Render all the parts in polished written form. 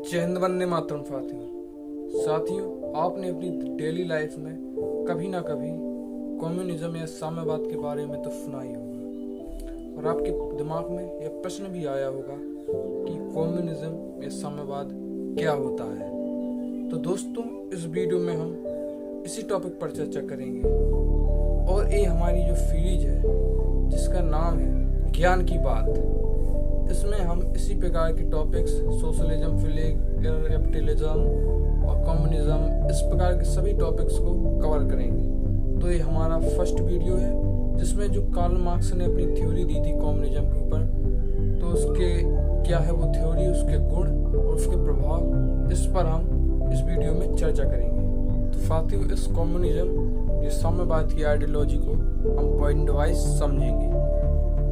जय हिंद, वंदे मातरम। साथियों, आपने अपनी डेली लाइफ में कभी ना कभी कम्युनिज्म या साम्यवाद के बारे में तो सुना ही होगा और आपके दिमाग में यह प्रश्न भी आया होगा कि कम्युनिज्म या साम्यवाद क्या होता है। तो दोस्तों, इस वीडियो में हम इसी टॉपिक पर चर्चा करेंगे और ये हमारी जो सीरीज है जिसका नाम है ज्ञान की बात, इसमें हम इसी प्रकार के टॉपिक्स सोशलिज्म, कैपिटलिज्म और कम्युनिज्म, इस प्रकार के सभी टॉपिक्स को कवर करेंगे। तो ये हमारा फर्स्ट वीडियो है जिसमें जो कार्ल मार्क्स ने अपनी थ्योरी दी थी कम्युनिज्म के ऊपर, तो उसके क्या है वो थ्योरी, उसके गुण और उसके प्रभाव, इस पर हम इस वीडियो में चर्चा करेंगे। तो साथियों, इस कम्युनिज्म ये साम्यवाद की आइडियोलॉजी को हम पॉइंट वाइज समझेंगे।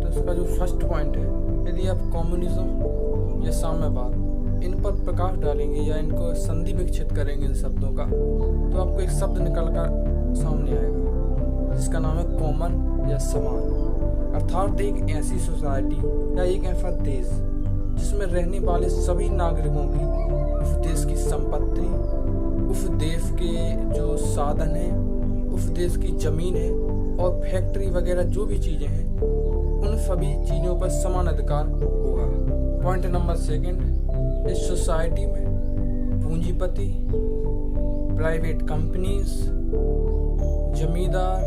तो इसका जो फर्स्ट पॉइंट है, यदि आप कम्युनिज्म या साम्यवाद इन पर प्रकाश डालेंगे या इनको संधि विकसित करेंगे इन शब्दों का, तो आपको एक शब्द निकल कर सामने आएगा जिसका नाम है कॉमन या समान। अर्थात एक ऐसी सोसाइटी या एक ऐसा देश जिसमें रहने वाले सभी नागरिकों की उस देश की संपत्ति, उस देश के जो साधन है, उस देश की जमीन है और फैक्ट्री वगैरह जो भी चीजें हैं, उन सभी चीजों पर समान अधिकार होगा। पॉइंट नंबर सेकंड, इस सोसाइटी में पूंजीपति, प्राइवेट कंपनीज, जमींदार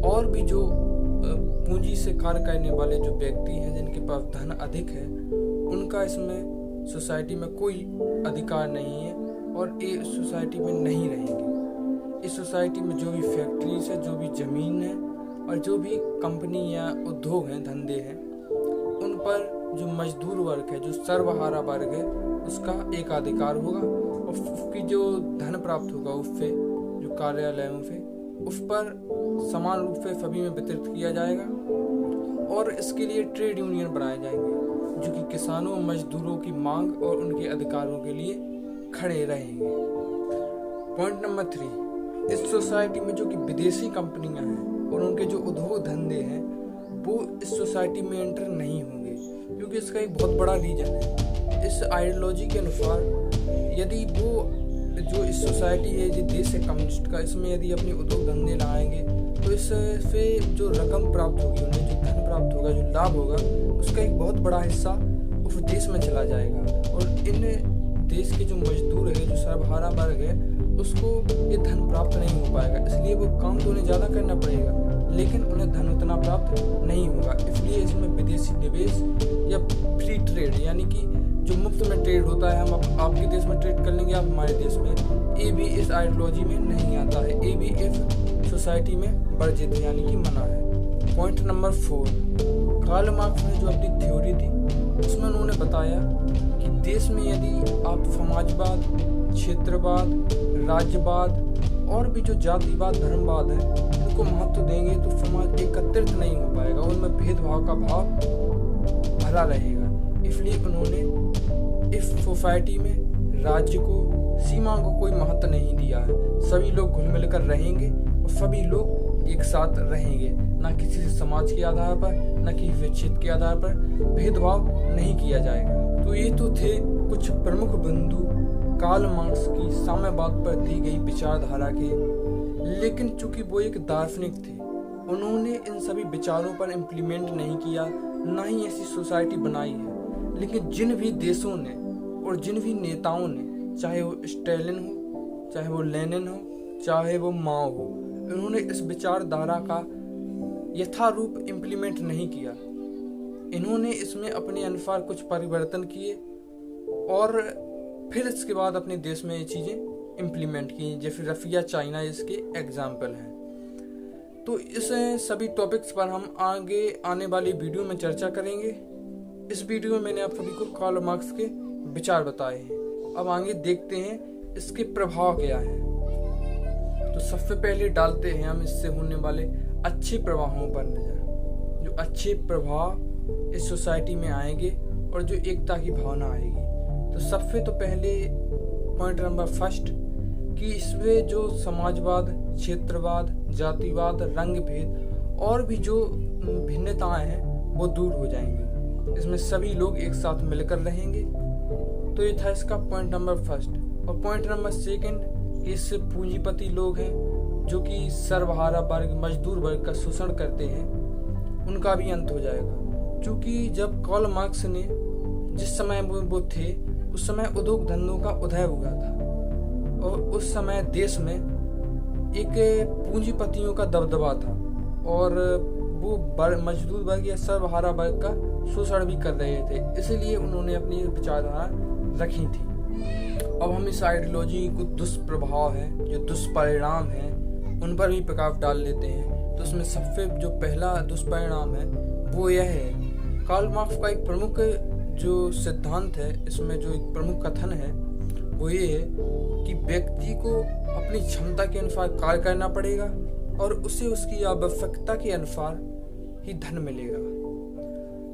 और भी जो पूंजी से कार्य करने वाले जो व्यक्ति हैं जिनके पास धन अधिक है, उनका इसमें सोसाइटी में कोई अधिकार नहीं है और ये सोसाइटी में नहीं रहेंगे। इस सोसाइटी में जो भी फैक्ट्रीज है, जो भी जमीन है और जो भी कंपनी या उद्योग हैं, धंधे हैं, उन पर जो मजदूर वर्ग है, जो सर्वहारा वर्ग है, उसका एक अधिकार होगा और उसकी जो धन प्राप्त होगा उससे, जो कार्यालयों से, उस पर समान रूप से सभी में वितरित किया जाएगा और इसके लिए ट्रेड यूनियन बनाए जाएंगे जो कि किसानों और मजदूरों की मांग और उनके अधिकारों के लिए खड़े रहेंगे। पॉइंट नंबर 3, इस सोसाइटी में जो कि विदेशी कंपनियां हैं और उनके जो उद्योग धंधे हैं वो इस सोसाइटी में एंटर नहीं होंगे, क्योंकि इसका एक बहुत बड़ा रीजन है। इस आइडियोलॉजी के अनुसार यदि वो जो इस सोसाइटी है, जो देश है कम्युनिस्ट का, इसमें यदि अपने उद्योग धंधे लगाएंगे तो इससे जो रकम प्राप्त होगी, उन्हें जो धन प्राप्त होगा, जो लाभ होगा, उसका एक बहुत बड़ा हिस्सा उस देश में चला जाएगा और इन देश के जो मजदूर है, जो सर्वहारा वर्ग है, उसको ये धन प्राप्त नहीं हो पाएगा। इसलिए वो काम तो उन्हें ज़्यादा करना पड़ेगा लेकिन उन्हें धन उतना प्राप्त नहीं होगा। इसलिए इसमें विदेशी निवेश या फ्री ट्रेड, यानी कि जो मुफ्त में ट्रेड होता है, हम आपके देश में ट्रेड कर लेंगे, आप हमारे देश में, ये भी इस आइडियोलॉजी में नहीं आता है। ये भी इस सोसाइटी में वर्जित है, यानी कि मना है। पॉइंट नंबर 4, कार्ल मार्क्स ने जो अपनी थ्योरी दी उसमें उन्होंने बताया कि देश में यदि आप समाजवाद, क्षेत्रवाद, राज्यवाद और भी जो जातिवाद, धर्मवाद है, इनको महत्व देंगे तो समाज एकत्रित नहीं हो पाएगा, उनमें भेदभाव का भाव भरा रहेगा। इसलिए उन्होंने इस सोसाइटी में राज्य को, सीमा को कोई महत्व नहीं दिया है। सभी लोग घुल मिल कर रहेंगे और सभी लोग एक साथ रहेंगे, ना किसी से समाज के आधार पर, ना किसी क्षेत्र के आधार पर भेदभाव नहीं किया जाएगा। तो ये तो थे कुछ प्रमुख बिंदु कार्ल मार्क्स की साम्यवाद पर दी गई विचारधारा के, लेकिन चूंकि वो एक दार्शनिक थे, उन्होंने इन सभी विचारों पर इम्प्लीमेंट नहीं किया, ना ही ऐसी सोसाइटी बनाई है। लेकिन जिन भी देशों ने और जिन भी नेताओं ने, चाहे वो स्टालिन हो, चाहे वो लेनिन हो, चाहे वो माओ हो, उन्होंने इस विचारधारा का यथारूप इम्प्लीमेंट नहीं किया। इन्होंने इसमें अपने अनुसार कुछ परिवर्तन किए और फिर इसके बाद अपने देश में ये चीज़ें इम्प्लीमेंट की, जैसे रशिया, चाइना इसके एग्जाम्पल हैं। तो इस सभी टॉपिक्स पर हम आगे आने वाली वीडियो में चर्चा करेंगे। इस वीडियो में मैंने आप सभी को कार्ल मार्क्स के विचार बताए हैं। अब आगे देखते हैं इसके प्रभाव क्या हैं। तो सबसे पहले डालते हैं हम इससे होने वाले अच्छे प्रभावों पर नजर, जो अच्छे प्रभाव इस सोसाइटी में आएंगे और जो एकता की भावना आएगी। तो सबसे तो पहले पॉइंट नंबर 1 कि इसमें जो समाजवाद, क्षेत्रवाद, जातिवाद, रंग भेद और भी जो भिन्नताएं हैं वो दूर हो जाएंगी। इसमें सभी लोग एक साथ मिलकर रहेंगे। तो ये था इसका पॉइंट नंबर फर्स्ट। और पॉइंट नंबर सेकंड, इससे पूंजीपति लोग हैं जो कि सर्वहारा वर्ग, मजदूर वर्ग का शोषण करते हैं, उनका भी अंत हो जाएगा। क्योंकि जब कार्ल मार्क्स ने जिस समय वो थे, उस समय उद्योग धंधों का उदय हुआ था और उस समय देश में एक पूंजीपतियों का दबदबा था और वो मजदूर वर्ग या सर्वहारा वर्ग का शोषण भी कर रहे थे, इसलिए उन्होंने अपनी विचारधारा रखी थी। अब हम इस आइडियोलॉजी को दुष्प्रभाव है, जो दुष्परिणाम है, उन पर भी प्रकाश डाल लेते हैं। तो उसमें सबसे जो पहला दुष्परिणाम है वो यह है, कार्ल मार्क्स का एक प्रमुख जो सिद्धांत है, इसमें जो एक प्रमुख कथन है वो ये है कि व्यक्ति को अपनी क्षमता के अनुसार कार्य करना पड़ेगा और उसे उसकी आवश्यकता के अनुसार ही धन मिलेगा।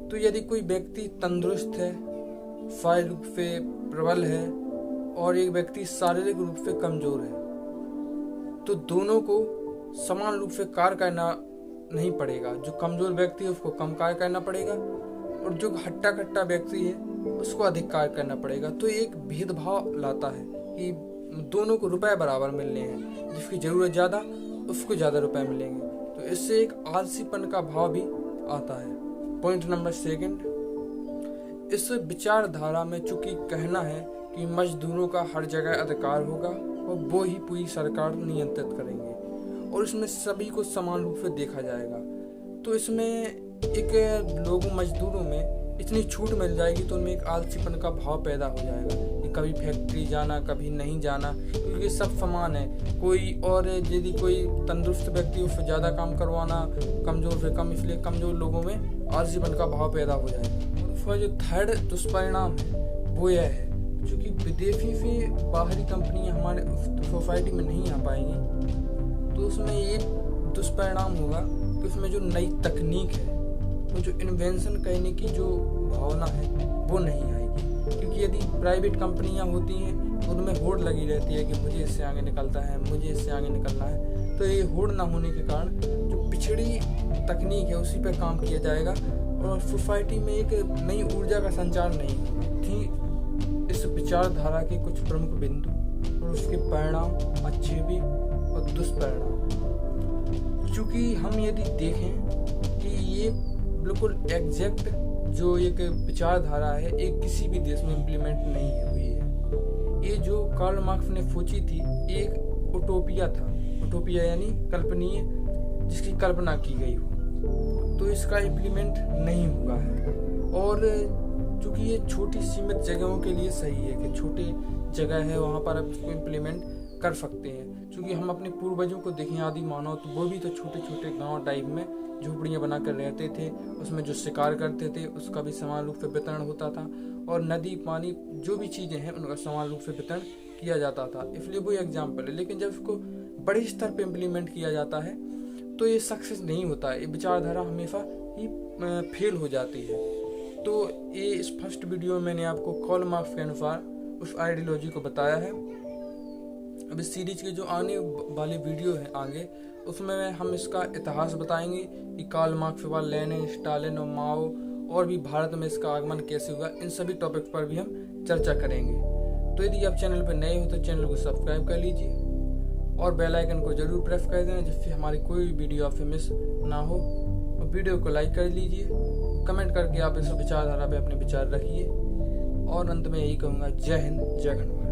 तो यदि कोई व्यक्ति तंदुरुस्त है, शारीरिक रूप से प्रबल है और एक व्यक्ति शारीरिक रूप से कमजोर है, तो दोनों को समान रूप से कार्य करना नहीं पड़ेगा। जो कमजोर व्यक्ति है उसको कम कार्य करना पड़ेगा और जो हट्टा कट्टा व्यक्ति है उसको अधिक कार्य करना पड़ेगा। तो एक भेदभाव लाता है कि दोनों को रुपए बराबर मिलने हैं, जिसकी जरूरत ज्यादा उसको ज्यादा रुपए मिलेंगे। तो इससे एक आलसीपन का भाव भी आता है। पॉइंट नंबर सेकंड, इस विचारधारा में चूंकि कहना है कि मजदूरों का हर जगह अधिकार होगा और वो ही पूरी सरकार नियंत्रित करेंगे और इसमें सभी को समान रूप से देखा जाएगा। तो इसमें एक लोगों मजदूरों में इतनी छूट मिल जाएगी तो उनमें एक आलसीपन का भाव पैदा हो जाएगा कि कभी फैक्ट्री जाना, कभी नहीं जाना, क्योंकि सब समान है। कोई और यदि कोई तंदुरुस्त व्यक्ति उससे ज़्यादा काम करवाना, कमज़ोर से कम, इसलिए कमज़ोर लोगों में आलसीपन का भाव पैदा हो जाएगा। और उसका जो थर्ड दुष्परिणाम है वो यह है, क्योंकि विदेशी से बाहरी कंपनियां हमारे सोसाइटी में नहीं आ पाएंगी, तो उसमें ये दुष्परिणाम होगा कि उसमें जो नई तकनीक है, वो जो इन्वेंशन करने की जो भावना है वो नहीं आएगी। क्योंकि यदि प्राइवेट कंपनियां होती हैं तो उनमें होड़ लगी रहती है कि मुझे इससे आगे निकलता है, मुझे इससे आगे निकलना है। तो ये होड़ ना होने के कारण जो पिछड़ी तकनीक है उसी पर काम किया जाएगा और सोसाइटी में एक नई ऊर्जा का संचार नहीं थी। इस विचारधारा के कुछ प्रमुख बिंदु और उसके परिणाम अच्छे भी और दुष्परिणाम। चूँकि हम यदि देखें कि ये बिल्कुल एग्जैक्ट जो एक विचारधारा है एक किसी भी देश में इम्प्लीमेंट नहीं हुई है। ये जो कार्ल मार्क्स ने सोची थी एक उटोपिया था, उटोपिया यानी कल्पनीय, जिसकी कल्पना की गई हो, तो इसका इम्प्लीमेंट नहीं हुआ है। और चूँकि ये छोटी सीमित जगहों के लिए सही है कि छोटे जगह है वहाँ पर आप इसको इम्प्लीमेंट कर सकते हैं। क्योंकि हम अपने पूर्वजों को देखें, आदि मानव, तो वो भी तो छोटे छोटे गांव टाइप में झोपड़ियाँ बनाकर रहते थे, उसमें जो शिकार करते थे उसका भी समान रूप से वितरण होता था और नदी पानी जो भी चीज़ें हैं उनका समान रूप से वितरण किया जाता था। इसलिए वो एग्जाम्पल है। लेकिन जब इसको बड़े स्तर पे इम्प्लीमेंट किया जाता है तो ये सक्सेस नहीं होता है, ये विचारधारा हमेशा ही फेल हो जाती है। तो ये इस फर्स्ट वीडियो में मैंने आपको कार्ल मार्क्स के अनुसार उस आइडियोलॉजी को बताया है। अब इस सीरीज के जो आने वाले वीडियो हैं आगे, उसमें हम इसका इतिहास बताएंगे कि कार्ल मार्क्स के बाद लेनिन, स्टालिन और माओ और भी भारत में इसका आगमन कैसे हुआ, इन सभी टॉपिक पर भी हम चर्चा करेंगे। तो यदि आप चैनल पर नए हो तो चैनल को सब्सक्राइब कर लीजिए और बेल आइकन को जरूर प्रेस कर देना, जिससे हमारी कोई वीडियो आपसे मिस ना हो। और वीडियो को लाइक कर लीजिए, कमेंट करके आप इस विचारधारा पे अपने विचार रखिए और अंत में यही कहूँगा, जय हिंद, जय भारत।